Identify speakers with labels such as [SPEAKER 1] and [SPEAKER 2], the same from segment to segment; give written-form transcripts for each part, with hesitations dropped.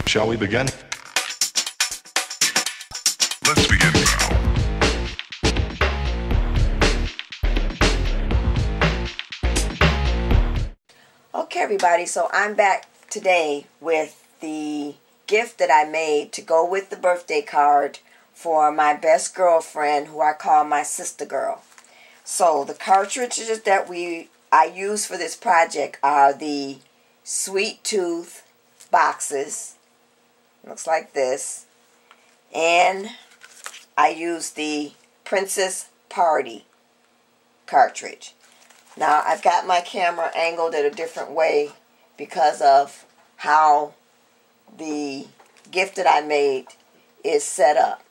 [SPEAKER 1] Shall we begin?
[SPEAKER 2] Let's begin now.
[SPEAKER 3] Okay, everybody, so I'm back today with the gift that I made to go with the birthday card for my best girlfriend, who I call my sister girl. So the cartridges that I use for this project are the Sweet Tooth boxes. Looks like this. And I use the Princess Party cartridge. Now I've got my camera angled at a different way because of how the gift that I made is set up.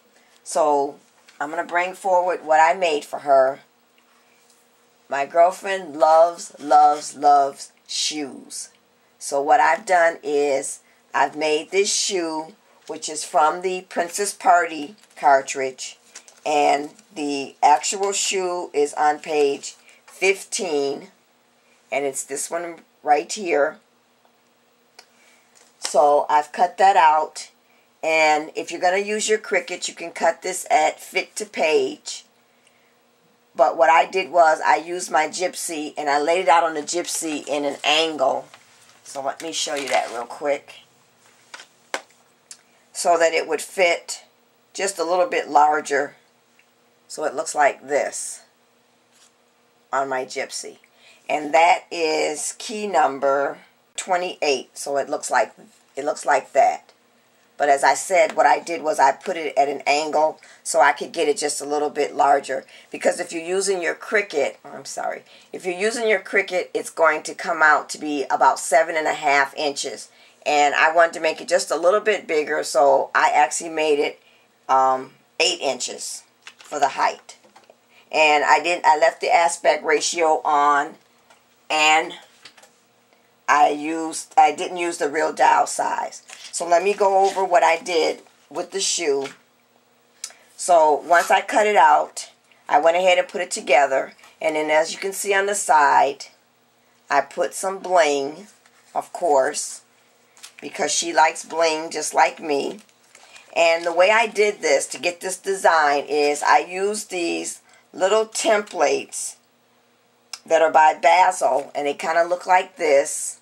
[SPEAKER 3] So I'm going to bring forward what I made for her. My girlfriend loves shoes. So what I've done is I've made this shoe, which is from the Princess Party cartridge, and the actual shoe is on page 15, and it's this one right here. So I've cut that out, and if you're going to use your Cricut, you can cut this at fit to page. But what I did was I used my gypsy, and I laid it out on the gypsy in an angle. So let me show you that real quick, so that it would fit just a little bit larger. So it looks like this on my gypsy. And that is key number 28. So it looks like that. But as I said, what I did was I put it at an angle so I could get it just a little bit larger. Because if you're using your Cricut, if you're using your Cricut, it's going to come out to be about 7.5 inches. And I wanted to make it just a little bit bigger, so I actually made it 8 inches for the height. And I left the aspect ratio on, and I didn't use the real dial size. So let me go over what I did with the shoe. So once I cut it out, I went ahead and put it together. And then as you can see on the side, I put some bling, of course, because she likes bling just like me. And the way I did this to get this design is I used these little templates that are by Basil, and they kind of look like this.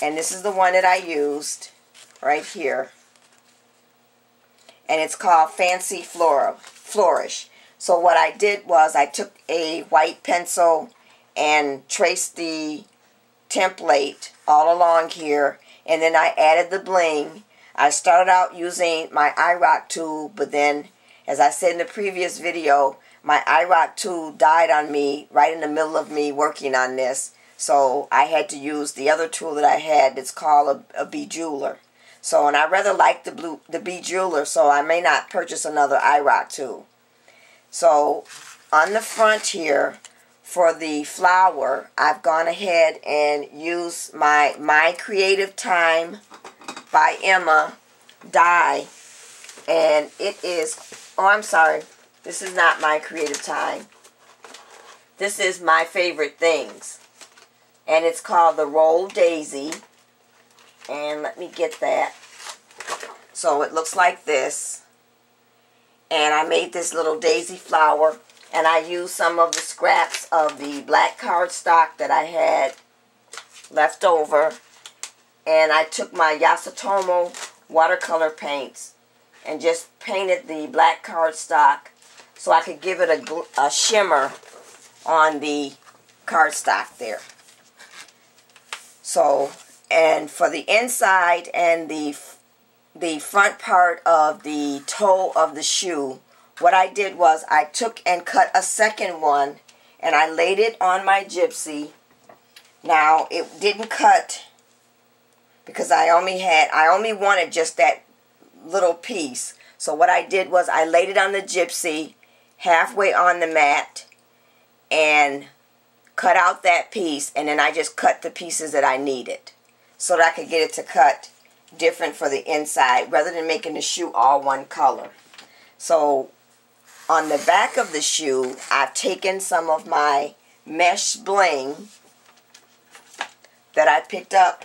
[SPEAKER 3] And this is the one that I used right here, and it's called Fancy Flourish. So what I did was I took a white pencil and traced the template all along here, and then I added the bling. I started out using my IROC tool, but then, as I said in the previous video, my IROC tool died on me right in the middle of me working on this. So I had to use the other tool that I had. It's called a bejeweler. So, and I rather like the bejeweler, so I may not purchase another IROC tool. So on the front here, for the flower, I've gone ahead and used my Creative Time by Emma die, and it is, this is not My Creative Time. This is My Favorite Things, and it's called the Roll Daisy. And let me get that. So it looks like this. And I made this little daisy flower. And I used some of the scraps of the black cardstock that I had left over. And I took my Yasutomo watercolor paints and just painted the black cardstock so I could give it a shimmer on the cardstock there. So, and for the inside and the front part of the toe of the shoe, what I did was I took and cut a second one, and I laid it on my gypsy. Now it didn't cut because I only wanted just that little piece. So what I did was I laid it on the gypsy halfway on the mat and cut out that piece, and then I just cut the pieces that I needed so that I could get it to cut different for the inside rather than making the shoe all one color. So on the back of the shoe, I've taken some of my mesh bling that I picked up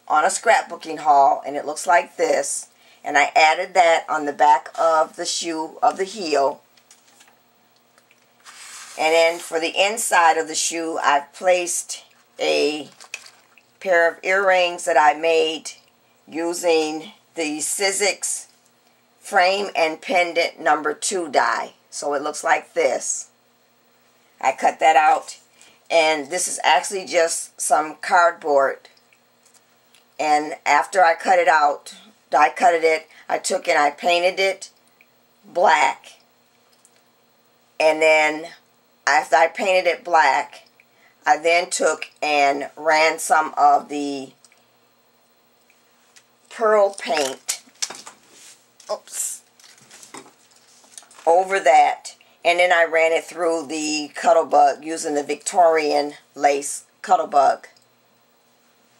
[SPEAKER 3] on a scrapbooking haul, and it looks like this. And I added that on the back of the shoe, of the heel. And then for the inside of the shoe, I've placed a pair of earrings that I made using the Sizzix Frame and Pendant number 2 die. So it looks like this. I cut that out, and this is actually just some cardboard. And after I cut it out, die cutted it, I took and I painted it black. And then after I painted it black, I then took and ran some of the pearl paint, over that, and then I ran it through the Cuttlebug using the Victorian lace Cuttlebug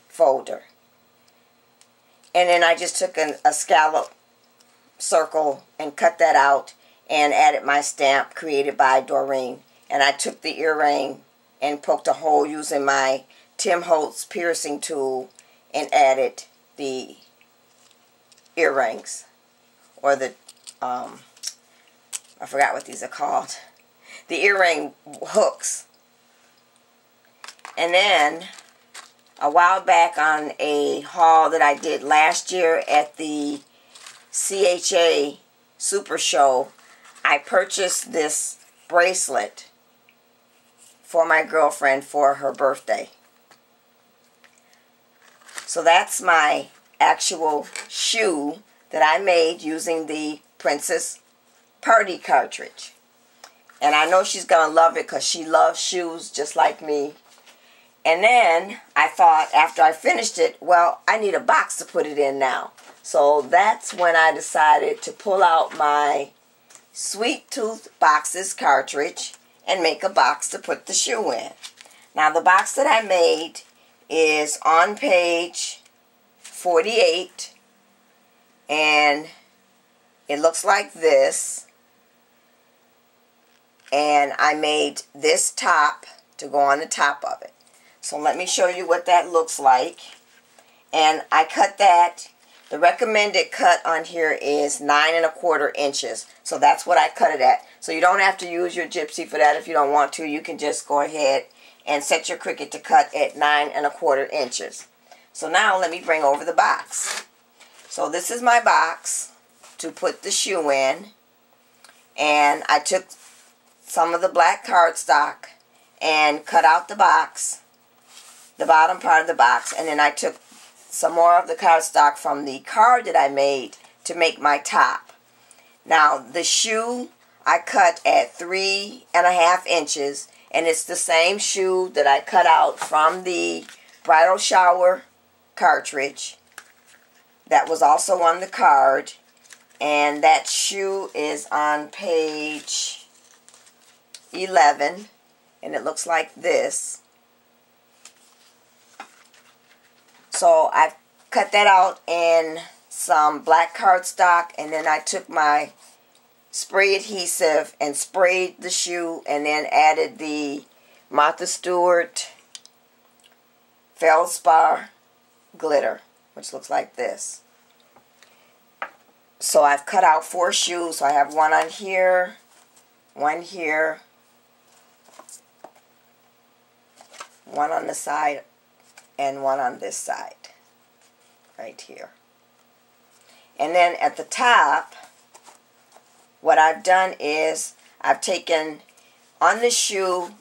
[SPEAKER 3] folder. And then I just took a scallop circle and cut that out and added my stamp created by Doreen. And I took the earring and poked a hole using my Tim Holtz piercing tool and added the earrings, or the I forgot what these are called, the earring hooks. And then a while back on a haul that I did last year at the CHA Super Show, I purchased this bracelet for my girlfriend for her birthday. So that's my actual shoe that I made using the Princess Party cartridge. And I know she's going to love it because she loves shoes just like me. And then I thought after I finished it, well, I need a box to put it in now. So that's when I decided to pull out my Sweet Tooth Boxes cartridge and make a box to put the shoe in. Now the box that I made is on page 48, and it looks like this. And I made this top to go on the top of it. So let me show you what that looks like. And I cut that. The recommended cut on here is 9 1/4 inches. So that's what I cut it at. So you don't have to use your Gypsy for that if you don't want to. You can just go ahead and set your Cricut to cut at 9 1/4 inches. So now let me bring over the box. So this is my box to put the shoe in. And I took some of the black cardstock and cut out the box, the bottom part of the box, and then I took some more of the cardstock from the card that I made to make my top. Now the shoe I cut at 3 1/2 inches, and it's the same shoe that I cut out from the bridal shower cartridge that was also on the card, and that shoe is on page 11, and it looks like this. So I cut that out in some black cardstock, and then I took my spray adhesive and sprayed the shoe, and then added the Martha Stewart Feldspar glitter, which looks like this. So I've cut out 4 shoes. So I have one on here, one here, one on the side, and one on this side, right here. And then at the top, what I've done is I've taken, on the shoe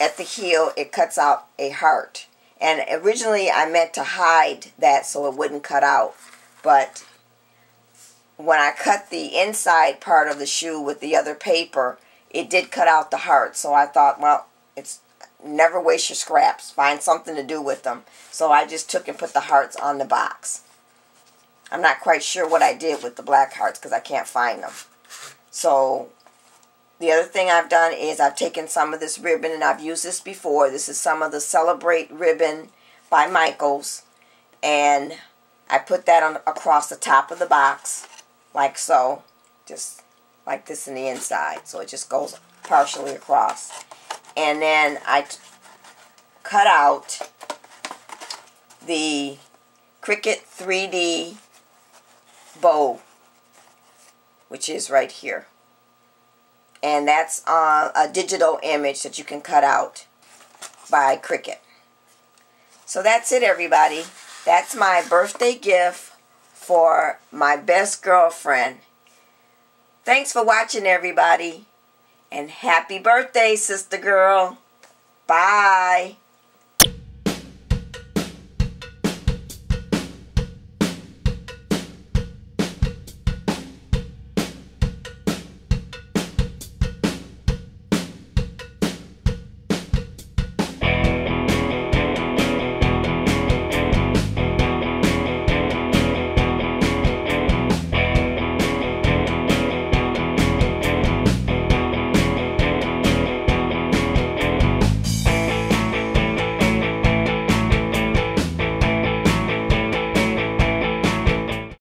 [SPEAKER 3] at the heel, it cuts out a heart. And originally I meant to hide that so it wouldn't cut out. But when I cut the inside part of the shoe with the other paper, it did cut out the heart. So I thought, well, it's never waste your scraps. Find something to do with them. So I just took and put the hearts on the box. I'm not quite sure what I did with the black hearts because I can't find them. So the other thing I've done is I've taken some of this ribbon, and I've used this before. This is some of the Celebrate ribbon by Michaels. And I put that on across the top of the box, like so. Just like this in the inside. So it just goes partially across. And then I cut out the Cricut 3D bow, which is right here. And that's a digital image that you can cut out by Cricut. So that's it, everybody. That's my birthday gift for my best girlfriend. Thanks for watching, everybody. And happy birthday, sister girl. Bye.